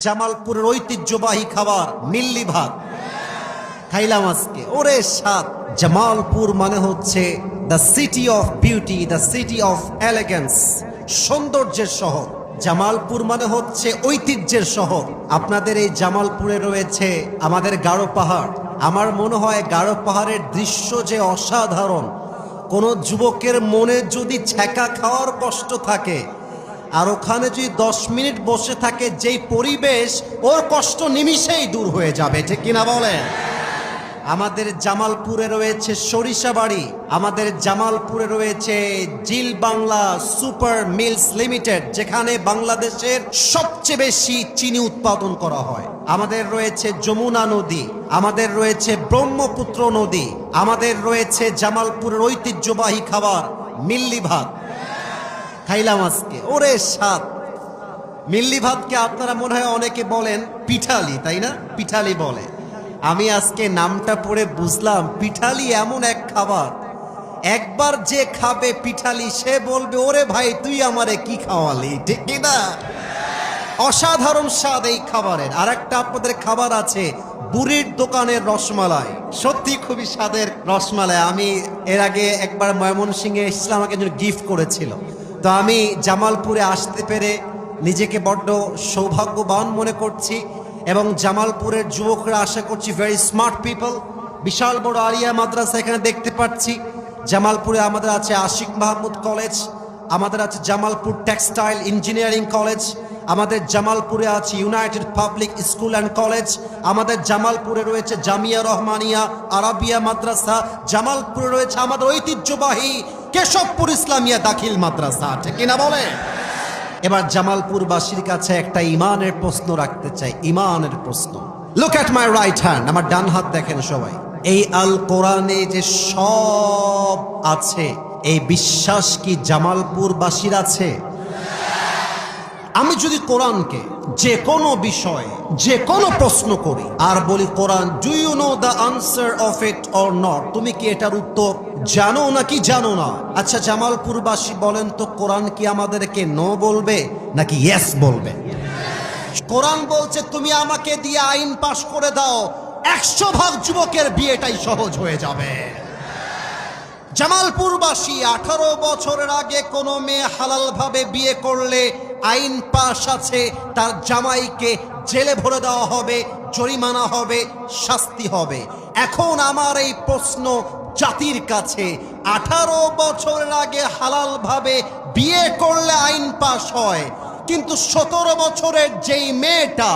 জামালপুরের ঐতিহ্যবাহী খাবার মিল্লি ভাত খাইলাম আজকে। ওরে স্বাদ! জামালপুর মানে হচ্ছে the city of beauty, the city of elegance, সৌন্দর্যের শহর। জামালপুর মানে হচ্ছে ঐতিহ্যের শহর। আপনাদের এই জামালপুরে রয়েছে আমাদের গারো পাহাড়। আমার মনে হয় গারো পাহাড়ের দৃশ্য যে অসাধারণ, কোনো যুবকের মনে যদি ছ্যাঁকা খাওয়ার কষ্ট থাকে আর ওখানে যদি 10 মিনিট বসে থাকে, যেই পরিবেশ, ওর কষ্ট নিমিষেই দূর হয়ে যাবে, ঠিক কিনা বলেন? আমাদের জামালপুরে রয়েছে সরিষাবাড়ি, আমাদের জামালপুরে রয়েছে জিল বাংলা সুপার মিলস লিমিটেড, যেখানে বাংলাদেশের সবচেয়ে বেশি চিনি উৎপাদন করা হয়। আমাদের রয়েছে যমুনা নদী, আমাদের রয়েছে ব্রহ্মপুত্র নদী, আমাদের রয়েছে জামালপুরের ঐতিহ্যবাহী খাবার মিল্লি ভাত খাইলাম আজকে। ওরে স্বাদ! মিল্লি ভাতকে আপনারা মনে হয় অনেকে বলেন পিঠালি, তাই না? পিঠালি বলে। আমি আজকে নামটা পড়ে বুঝলাম পিঠালি এমন এক খাবার, একবার যে খাবে পিঠালি সে বলবে, ওরে ভাই তুই আমারে কি খাওয়ালি, ঠিক কিনা? অসাধারণ স্বাদ এই খাবারের। আর একটা আপনাদের খাবার আছে বুড়ির দোকানের রসমালাই, সত্যি খুবই স্বাদের রসমালাই। আমি এর আগে একবার ময়মনসিংহে এসেছিলাম, আমাকে একজন গিফট করেছিল। তো আমি জামালপুরে আসতে পেরে নিজেকে বড্ড সৌভাগ্যবান মনে করছি, এবং জামালপুরের যুবকরা আশা করছি ভেরি স্মার্ট পিপল। বিশাল বড় আলিয়া মাদ্রাসা এখানে দেখতে পাচ্ছি। জামালপুরে আমাদের আছে আশিক মাহমুদ কলেজ, আমাদের আছে জামালপুর টেক্সটাইল ইঞ্জিনিয়ারিং কলেজ, আমাদের জামালপুরে আছে United public school and college, আমাদের জামালপুরে রয়েছে জামিয়া রহমানিয়া আরাবিয়া মাদ্রাসা, জামালপুরে রয়েছে আমাদের ঐতিহ্যবাহী কেশবপুর ইসলামিয়া দাখিল মাদ্রাসা, ঠিক কিনা বলে? এবার জামালপুরবাসীর কাছে একটা ইমানের প্রশ্ন রাখতে চাই, ইমানের প্রশ্ন। Look at my right hand, আমার ডান হাত দেখেন সবাই। এই আল কোরআনে যে সব আছে, এই বিশ্বাস কি জামালপুরবাসীর আছে? আমি যদি কোরআনকে যে কোনো বিষয়ে যে কোনো প্রশ্ন করি আর বলি, Quran, do you know the answer of it or not, তুমি কি এটার উত্তর জানো নাকি জানো না? আচ্ছা জামালপুরবাসী বলেন তো, কোরআন কি আমাদেরকে নো বলবে নাকি ইয়েস বলবে? কোরআন বলছে তুমি আমাকে দিয়ে আইন পাশ করে দাও, 100 ভাগ যুবকের বিয়েটাই সহজ হয়ে যাবে। জামালপুরবাসী 18 বছরের আগে কোনো মেয়ে হালাল ভাবে বিয়ে করলে আইন পাশ আছে, তার জামাইকে জেলে ভরে দেওয়া হবে, জরিমানা হবে, শাস্তি হবে। এখন আমার এই প্রশ্ন জাতির কাছে, 18 বছরের আগে হালাল ভাবে বিয়ে করলে আইন পাশ হয়, কিন্তু 17 বছরের যেই মেয়েটা